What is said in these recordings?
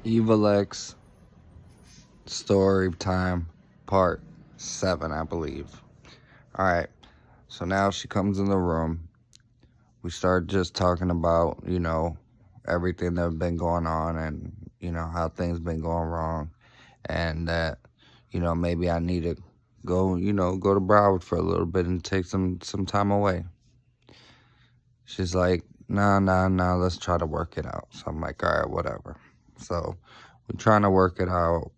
Evil X story time, part 7, I believe. Alright, so now she comes in the room. We start just talking about, everything that's been going on and, how things been going wrong. And that, maybe I need to go, go to Broward for a little bit and take some time away. She's like, nah, let's try to work it out. So I'm like, all right, whatever. So we're trying to work it out.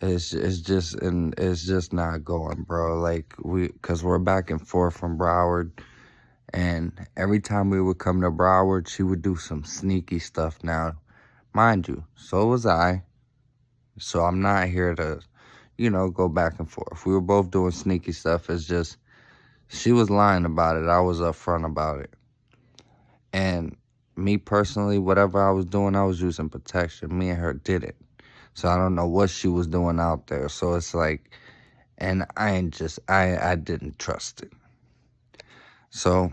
It's just not going, bro. Like cause we're back and forth from Broward, and every time we would come to Broward, she would do some sneaky stuff. Now, mind you, so was I. So I'm not here to, go back and forth. We were both doing sneaky stuff. It's just she was lying about it. I was upfront about it. And me personally, whatever I was doing, I was using protection. Me and her did it. So I don't know what she was doing out there. So it's like, and I didn't trust it. So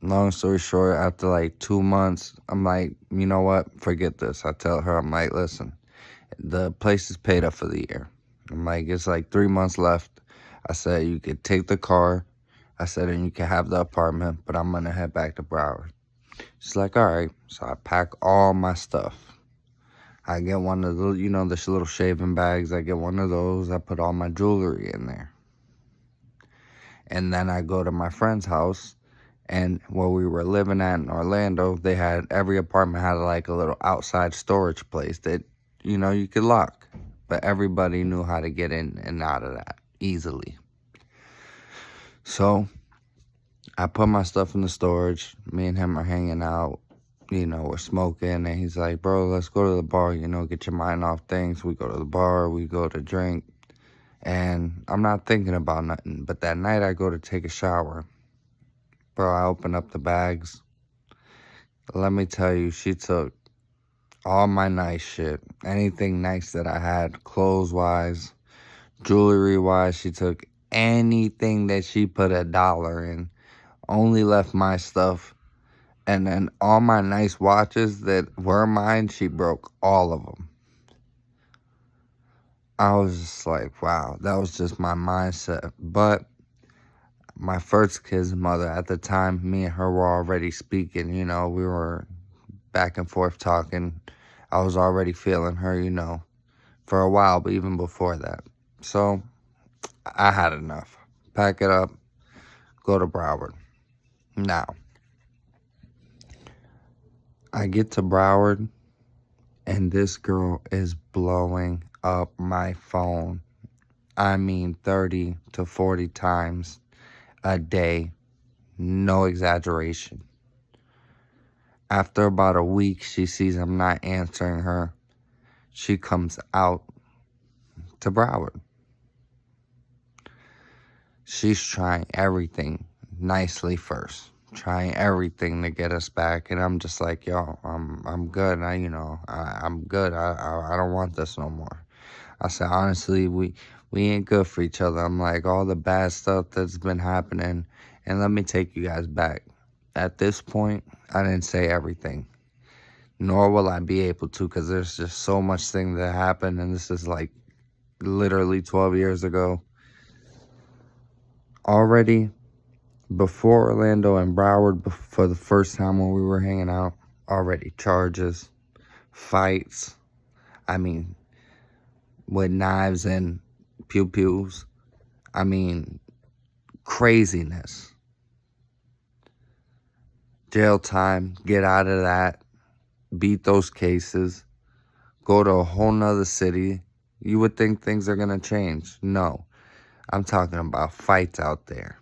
long story short, after like 2 months, I'm like, you know what? Forget this. I tell her, I'm like, listen, the place is paid up for the year. I'm like, it's like 3 months left. I said, you could take the car. I said, and you can have the apartment, but I'm going to head back to Broward. She's like, all right. So I pack all my stuff. I get one of the, the little shaving bags. I get one of those. I put all my jewelry in there. And then I go to my friend's house. And where we were living at in Orlando, they had, every apartment had like a little outside storage place that, you could lock. But everybody knew how to get in and out of that easily. So I put my stuff in the storage. Me and him are hanging out. We're smoking. And he's like, bro, let's go to the bar, get your mind off things. We go to the bar. We go to drink. And I'm not thinking about nothing. But that night I go to take a shower. Bro, I open up the bags. Let me tell you, she took all my nice shit. Anything nice that I had, clothes-wise, jewelry-wise. She took anything that she put $1 in. Only left my stuff. And then all my nice watches that were mine, she broke all of them. I was just like, wow, that was just my mindset. But my first kid's mother, at the time, me and her were already speaking, we were back and forth talking. I was already feeling her, for a while, but even before that. So I had enough. Pack it up, go to Broward. Now, I get to Broward, and this girl is blowing up my phone. I mean 30 to 40 times a day. No exaggeration. After about a week, she sees I'm not answering her. She comes out to Broward. She's trying everything nicely first. Trying everything to get us back, and I'm just like, yo, I'm good. I'm good. I don't want this no more. I said, honestly, we ain't good for each other. I'm like, all the bad stuff that's been happening, and let me take you guys back. At this point, I didn't say everything, nor will I be able to, because there's just so much thing that happened, and this is like literally 12 years ago. Already, before Orlando and Broward, for the first time when we were hanging out, already charges, fights, with knives and pew-pews, craziness. Jail time, get out of that, beat those cases, go to a whole nother city. You would think things are going to change. No, I'm talking about fights out there.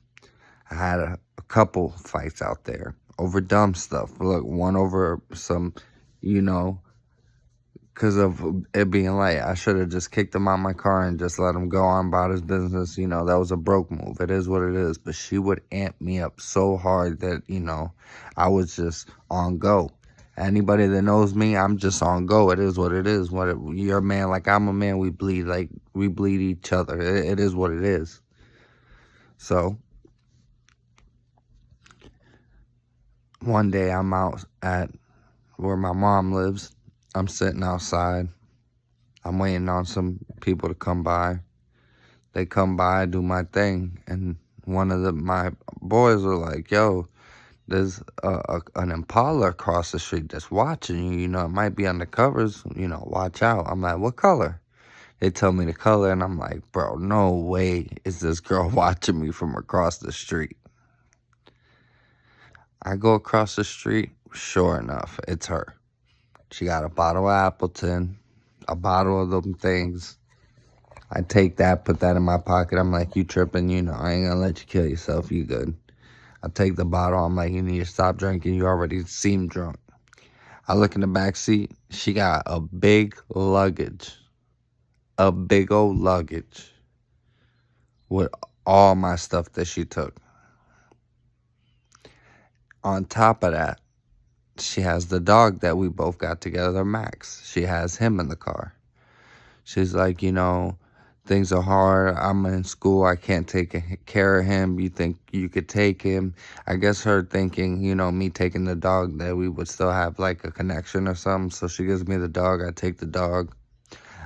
I had a couple fights out there over dumb stuff. Look, one over some, because of it being late. I should have just kicked him out my car and just let him go on about his business. That was a broke move. It is what it is. But she would amp me up so hard that, I was just on go. Anybody that knows me, I'm just on go. It is what it is. You're a man like I'm a man. We bleed each other. It is what it is. So one day I'm out at where my mom lives, I'm sitting outside. I'm waiting on some people to come by. They come by, do my thing, and one of my boys were like, yo, there's an Impala across the street that's watching you. You know, it might be on the covers. You know, watch out. I'm like, what color? They tell me the color, and I'm like, bro, no way is this girl watching me from across the street. I go across the street. Sure enough, it's her. She got a bottle of Appleton, a bottle of them things. I take that, put that in my pocket. I'm like, you tripping? You know, I ain't gonna let you kill yourself. You good. I take the bottle. I'm like, you need to stop drinking. You already seem drunk. I look in the back seat. She got a big luggage. A big old luggage with all my stuff that she took. On top of that, she has the dog that we both got together, Max. She has him in the car. She's like, you know, things are hard. I'm in school. I can't take care of him. You think you could take him? I guess her thinking, you know, me taking the dog, that we would still have like a connection or something. So she gives me the dog. I take the dog.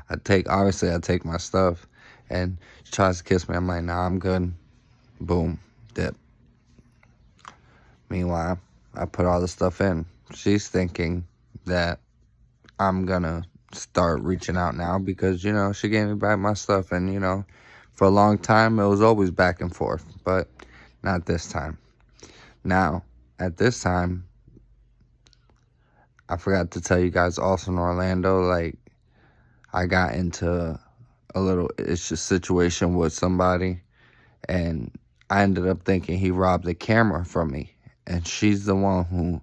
Obviously, I take my stuff. And she tries to kiss me. I'm like, nah, I'm good. Boom. Dip. Meanwhile, I put all the stuff in. She's thinking that I'm gonna start reaching out now because, you know, she gave me back my stuff, and, you know, for a long time it was always back and forth, but not this time. Now, at this time, I forgot to tell you guys also in Orlando, like, I got into a little issue situation with somebody, and I ended up thinking he robbed the camera from me, and she's the one who,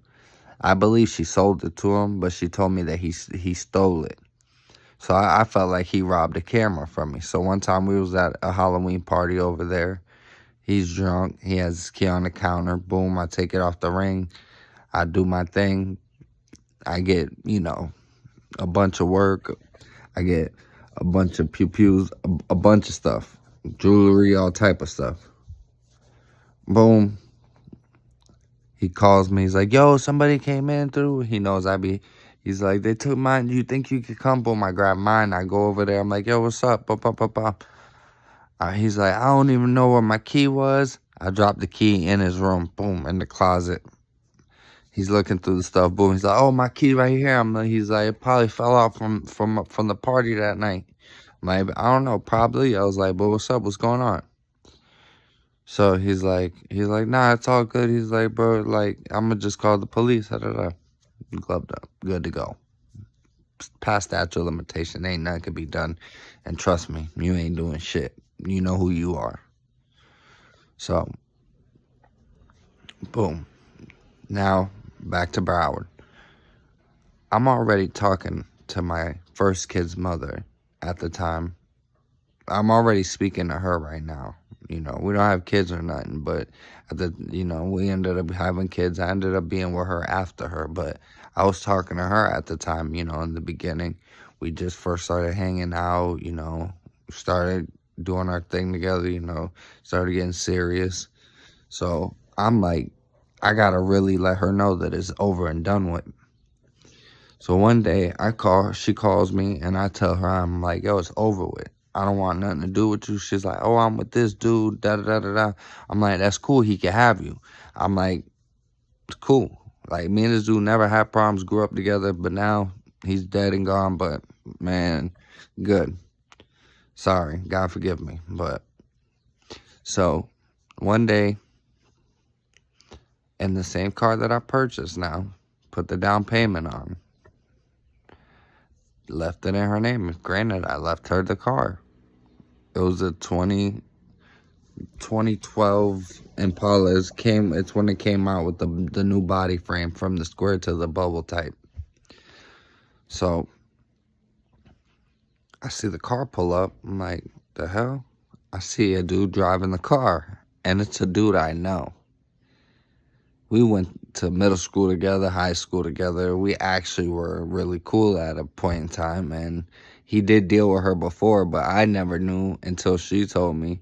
I believe she sold it to him, but she told me that he stole it. So I felt like he robbed a camera from me. So one time we was at a Halloween party over there. He's drunk. He has his key on the counter. Boom, I take it off the ring. I do my thing. I get, you know, a bunch of work. I get a bunch of pew-pews, a bunch of stuff. Jewelry, all type of stuff. Boom. He calls me. He's like, yo, somebody came in through. He knows he's like, they took mine. You think you could come? Boom, I grab mine. I go over there. I'm like, yo, what's up? He's like, I don't even know where my key was. I dropped the key in his room. Boom, in the closet. He's looking through the stuff. Boom, he's like, oh, my key right here. He's like, it probably fell off from the party that night. I'm like, I don't know, probably. I was like, but what's up? What's going on? So he's like, nah, it's all good. He's like, bro, like, I'm gonna just call the police. Gloved up, good to go. Past statute of limitation, ain't nothing could be done. And trust me, you ain't doing shit. You know who you are. So, boom. Now, back to Broward. I'm already talking to my first kid's mother at the time. I'm already speaking to her right now. You know, we don't have kids or nothing, but we ended up having kids. I ended up being with her after her, but I was talking to her at the time, you know, in the beginning. We just first started hanging out, you know, started doing our thing together, you know, started getting serious. So I'm like, I gotta really let her know that it's over and done with. So one day she calls me, and I tell her, I'm like, yo, it's over with. I don't want nothing to do with you. She's like, oh, I'm with this dude, da-da-da-da-da. I'm like, that's cool. He can have you. I'm like, it's cool. Like, me and this dude never had problems, grew up together, but now he's dead and gone. But, man, good. Sorry. God forgive me. But, so, one day, in the same car that I purchased now, put the down payment on, left it in her name. Granted, I left her the car. It was a 2012 Impala. It's when it came out with the new body frame from the square to the bubble type. So I see the car pull up. I'm like, the hell? I see a dude driving the car, and it's a dude I know. We went to middle school together, high school together. We actually were really cool at a point in time, and he did deal with her before, but I never knew until she told me.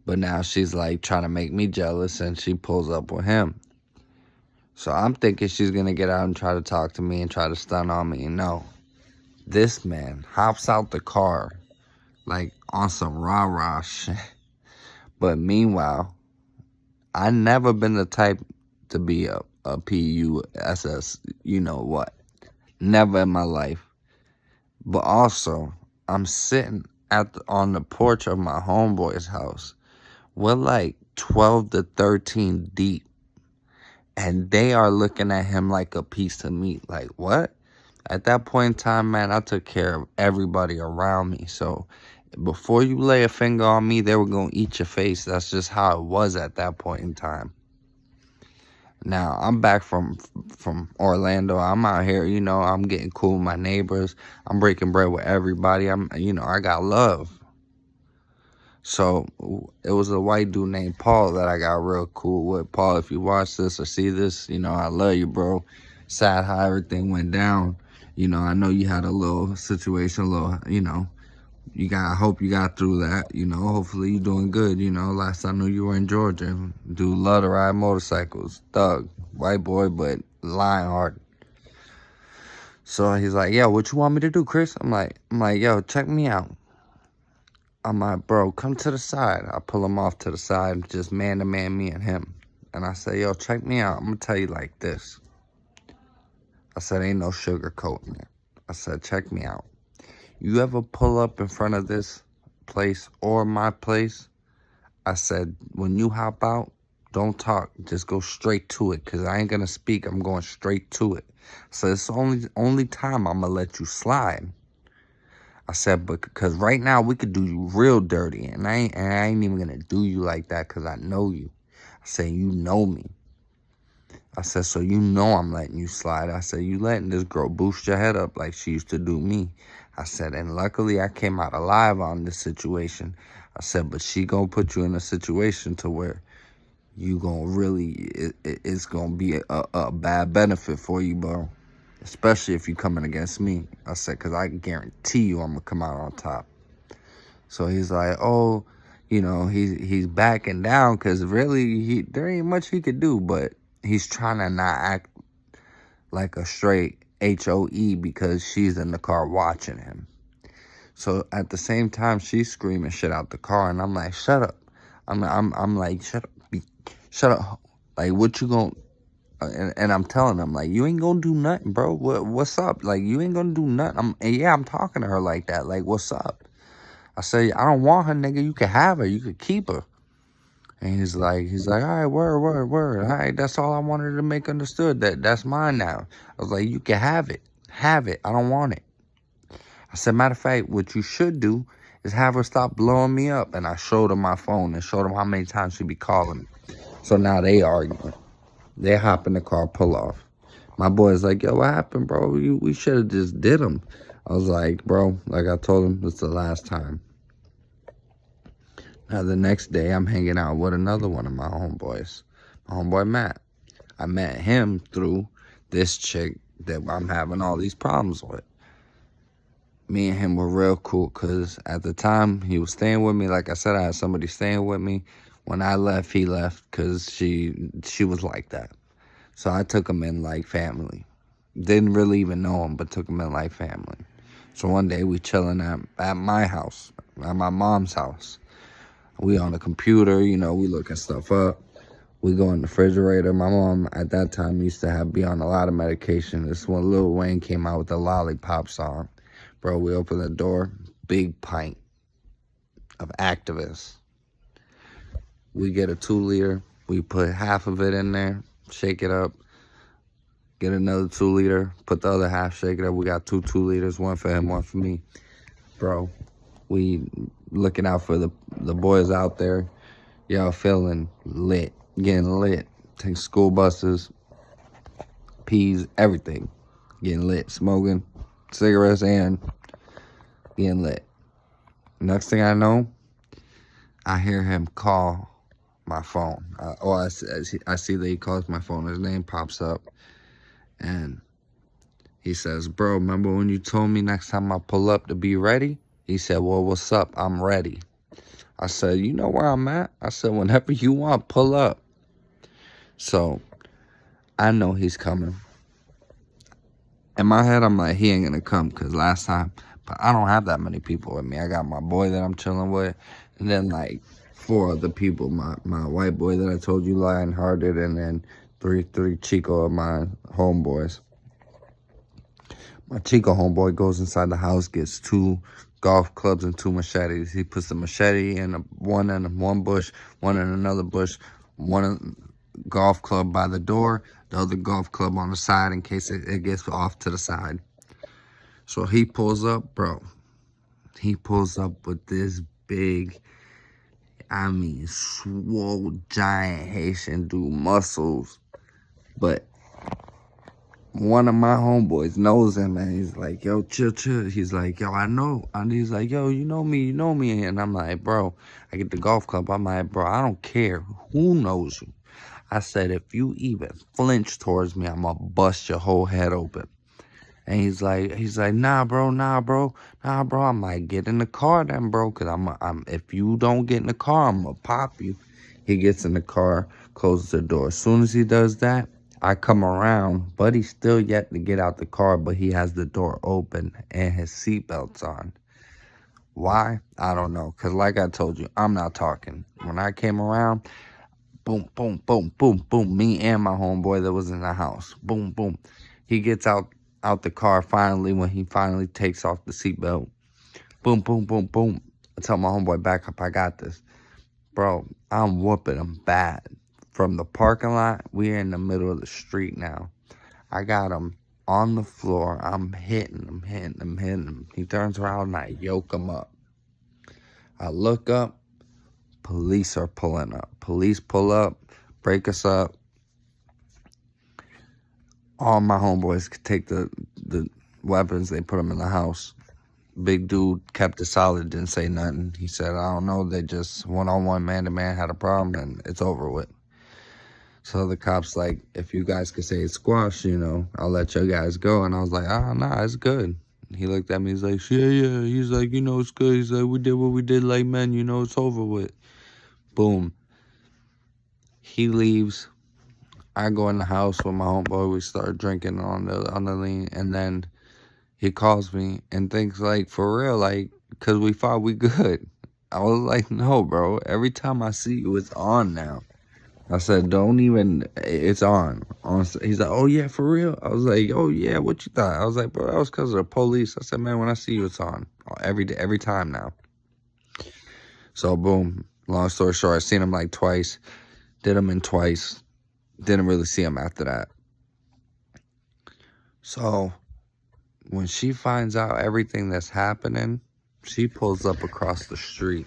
But now she's like trying to make me jealous, and she pulls up with him. So I'm thinking she's going to get out and try to talk to me and try to stun on me. No. This man hops out the car like on some rah-rah shit. But meanwhile, I never been the type to be a PUSS, you know what. Never in my life. But also, I'm sitting on the porch of my homeboy's house. We're like 12 to 13 deep. And they are looking at him like a piece of meat. Like, what? At that point in time, man, I took care of everybody around me. So before you lay a finger on me, they were going to eat your face. That's just how it was at that point in time. Now, I'm back from Orlando. I'm out here, you know, I'm getting cool with my neighbors. I'm breaking bread with everybody. I got love. So it was a white dude named Paul that I got real cool with. Paul, if you watch this or see this, you know, I love you, bro. Sad how everything went down. You know, I know you had a little situation, I hope you got through that. You know, hopefully you're doing good. You know, last I knew you were in Georgia. Dude love to ride motorcycles. Thug. White boy, but lion heart. So he's like, yo, what you want me to do, Chris? I'm like, yo, check me out. I'm like, bro, come to the side. I pull him off to the side, just man to man, me and him. And I say, yo, check me out. I'm going to tell you like this. I said, ain't no sugarcoating it. I said, check me out. You ever pull up in front of this place or my place? I said, when you hop out, don't talk. Just go straight to it, because I ain't going to speak. I'm going straight to it. So it's the only time I'm going to let you slide. I said, but because right now we could do you real dirty, and I ain't even gonna do you like that because I know you. I said, you know me. I said, so you know I'm letting you slide. I said, you letting this girl boost your head up like she used to do me. I said, and luckily I came out alive on this situation. I said, but she gonna put you in a situation to where you gonna really, it's gonna be a bad benefit for you, bro. Especially if you coming against me. I said, because I guarantee you I'm going to come out on top. So he's like, oh, you know, he's backing down because really there ain't much he could do. But he's trying to not act like a straight HOE because she's in the car watching him. So at the same time, she's screaming shit out the car. And I'm like, shut up. I'm like, shut up. Shut up. Like, what you gonna... And I'm telling him, like, you ain't gonna do nothing, bro. What's up? Like, you ain't gonna do nothing. I'm talking to her like that. Like, what's up? I say, I don't want her, nigga. You can have her. You could keep her. And he's like, all right, word. All right, that's all I wanted to make understood. That's mine now. I was like, you can have it. Have it. I don't want it. I said, matter of fact, what you should do is have her stop blowing me up. And I showed her my phone and showed him how many times she be calling me. So now they arguing. They hop in the car, pull off. My boy's like, yo, what happened, bro? We should have just did them. I was like, bro, like I told him, it's the last time. Now, the next day, I'm hanging out with another one of my homeboys, my homeboy Matt. I met him through this chick that I'm having all these problems with. Me and him were real cool because at the time, he was staying with me. Like I said, I had somebody staying with me. When I left, he left because she was like that. So I took him in like family. Didn't really even know him, but took him in like family. So one day we chilling at my house, at my mom's house. We on the computer, you know, we looking stuff up. We go in the refrigerator. My mom at that time used to be on a lot of medication. This when Lil Wayne came out with the Lollipop song. Bro, we open the door, big pint of Activist. We get a 2-liter. We put half of it in there, shake it up. Get another 2-liter. Put the other half, shake it up. We got 2-liters, one for him, one for me. Bro, we looking out for the boys out there. Y'all feeling lit, getting lit. Take school buses, peas, everything. Getting lit, smoking cigarettes and getting lit. Next thing I know, I hear him call my phone. I see that he calls my phone. His name pops up. And he says, bro, remember when you told me next time I pull up to be ready? He said, well, what's up? I'm ready. I said, you know where I'm at? I said, whenever you want, pull up. So I know he's coming. In my head, I'm like, he ain't gonna come because last time, but I don't have that many people with me. I got my boy that I'm chilling with, and then like 4 other people. My white boy that I told you, lion-hearted, and then three Chico of my homeboys. My Chico homeboy goes inside the house, gets 2 golf clubs and 2 machetes. He puts the machete in one bush, one in another bush, one golf club by the door, the other golf club on the side in case it gets off to the side. So he pulls up, bro. He pulls up with this big, I mean, swole, giant Haitian dude, muscles. But one of my homeboys knows him, and he's like, yo, chill. He's like, yo, I know. And he's like, yo, you know me. And I'm like, bro, I get the golf club. I'm like, bro, I don't care who knows you. I said, if you even flinch towards me, I'm going to bust your whole head open. And he's like, nah, bro. I'm like, get in the car then, bro, because if you don't get in the car, I'm going to pop you. He gets in the car, closes the door. As soon as he does that, I come around, but he's still yet to get out the car, but he has the door open and his seatbelt's on. Why? I don't know, because like I told you, I'm not talking. When I came around, boom, boom, boom, boom, boom, me and my homeboy that was in the house, boom, boom. He gets out the car finally when he finally takes off the seatbelt. Boom, boom, boom, boom. I tell my homeboy, back up, I got this. Bro, I'm whooping him bad. From the parking lot, we're in the middle of the street now. I got him on the floor. I'm hitting him. He turns around and I yoke him up. I look up. Police are pulling up. Police pull up, break us up. All my homeboys could take the weapons. They put them in the house. Big dude kept it solid, didn't say nothing. He said, I don't know. They just one-on-one, man-to-man had a problem, and it's over with. So the cop's like, if you guys could say it's squash, I'll let you guys go. And I was like, nah, it's good. He looked at me, he's like, yeah. He's like, it's good. He's like, we did what we did like men, it's over with. Boom. He leaves. I go in the house with my homeboy. We start drinking on the lean. And then he calls me and thinks like, for real, like, because we thought we good. I was like, no, bro. Every time I see you, it's on now. I said, don't even, it's on. He's like, oh, yeah, for real? I was like, oh, yeah, what you thought? I was like, bro, that was because of the police. I said, man, when I see you, it's on. Every day, every time now. So, boom. Long story short, I seen him like twice. Did him in twice. Didn't really see him after that. So, when she finds out everything that's happening, she pulls up across the street.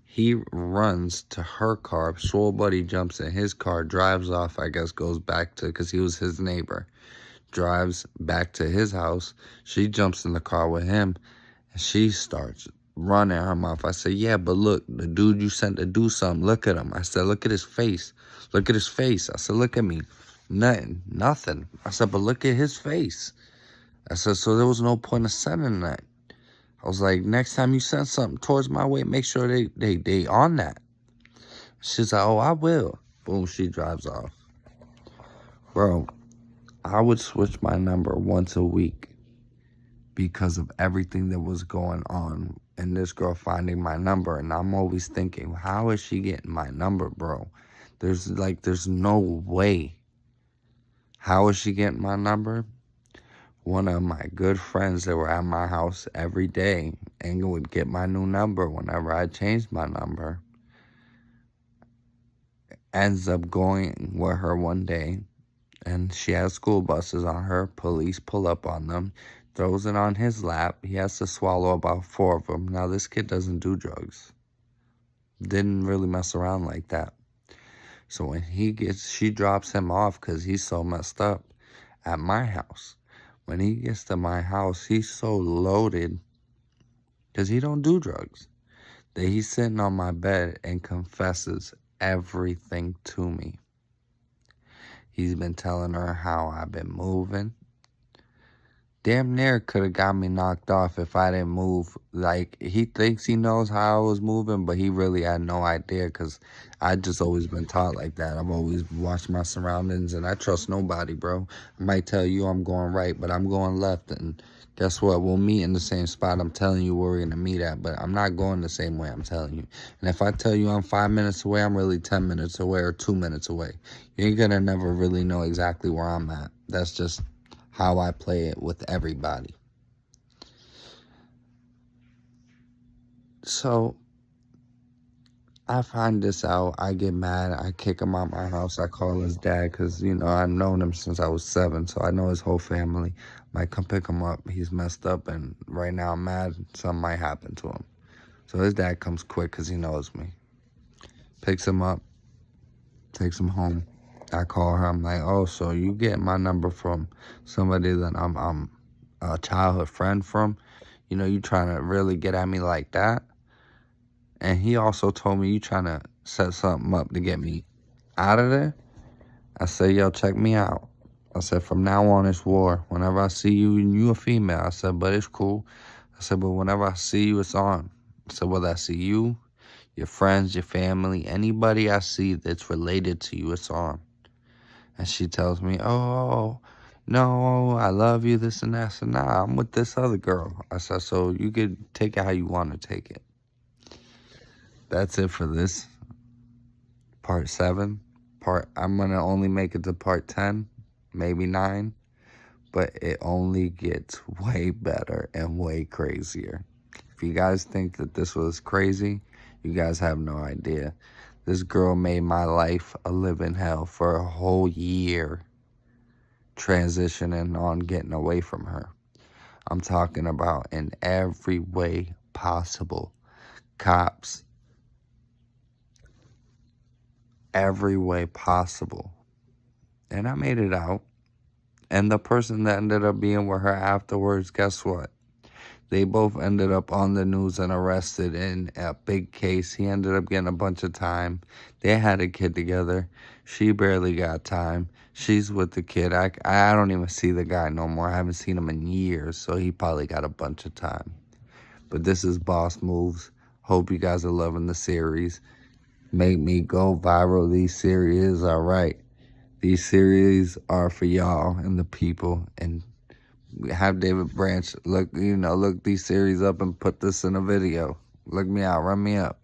He runs to her car. Swole Buddy jumps in his car, drives off, I guess goes back to, because he was his neighbor. Drives back to his house. She jumps in the car with him, and she starts running her mouth. I said, yeah, but look, the dude you sent to do something, look at him. I said, look at his face. Look at his face. I said, look at me. Nothing. I said, but look at his face. I said, so there was no point of sending that. I was like, next time you send something towards my way, make sure they on that. She's like, oh, I will. Boom, she drives off. Bro, I would switch my number once a week because of everything that was going on and this girl finding my number. And I'm always thinking, how is she getting my number, bro? There's no way. How is she getting my number? One of my good friends that were at my house every day and would get my new number whenever I changed my number ends up going with her one day, and she has school buses on her. Police pull up on them, throws it on his lap. He has to swallow about 4 of them. Now, this kid doesn't do drugs. Didn't really mess around like that. So when she drops him off because he's so messed up at my house. When he gets to my house, he's so loaded because he don't do drugs that he's sitting on my bed and confesses everything to me. He's been telling her how I've been moving, damn near could have got me knocked off if I didn't move. Like, he thinks he knows how I was moving, but he really had no idea because I just always been taught like that. I've always watched my surroundings, and I trust nobody, bro. I might tell you I'm going right, but I'm going left, and guess what? We'll meet in the same spot I'm telling you where we're going to meet at, but I'm not going the same way I'm telling you. And if I tell you I'm 5 minutes away, I'm really 10 minutes away or 2 minutes away. You ain't going to never really know exactly where I'm at. That's just how I play it with everybody. So I find this out. I get mad. I kick him out my house. I call his dad because, you know, I've known him since I was 7, so I know his whole family. Might come pick him up. He's messed up, and right now I'm mad. Something might happen to him. So his dad comes quick because he knows me. Picks him up, takes him home. I call her. I'm like, oh, so you get my number from somebody that I'm a childhood friend from? You know, you trying to really get at me like that? And he also told me you trying to set something up to get me out of there? I said, yo, check me out. I said, from now on, it's war. Whenever I see you, and you a female. I said, but it's cool. I said, but whenever I see you, it's on. I said, whether I see you, your friends, your family, anybody I see that's related to you, it's on. And she tells me, oh, no, I love you, this and that. I said, nah, I'm with this other girl. I said, so you could take it how you want to take it. That's it for this part 7. I'm going to only make it to part 10, maybe 9. But it only gets way better and way crazier. If you guys think that this was crazy, you guys have no idea. This girl made my life a living hell for a whole year, transitioning on getting away from her. I'm talking about in every way possible. Cops, every way possible. And I made it out. And the person that ended up being with her afterwards, guess what? They both ended up on the news and arrested in a big case. He ended up getting a bunch of time. They had a kid together. She barely got time. She's with the kid. I don't even see the guy no more. I haven't seen him in years, so he probably got a bunch of time. But this is Boss Moves. Hope you guys are loving the series. Make me go viral. These series are right. These series are for y'all and the people, and have David Branch look these series up and put this in a video. Look me out, run me up.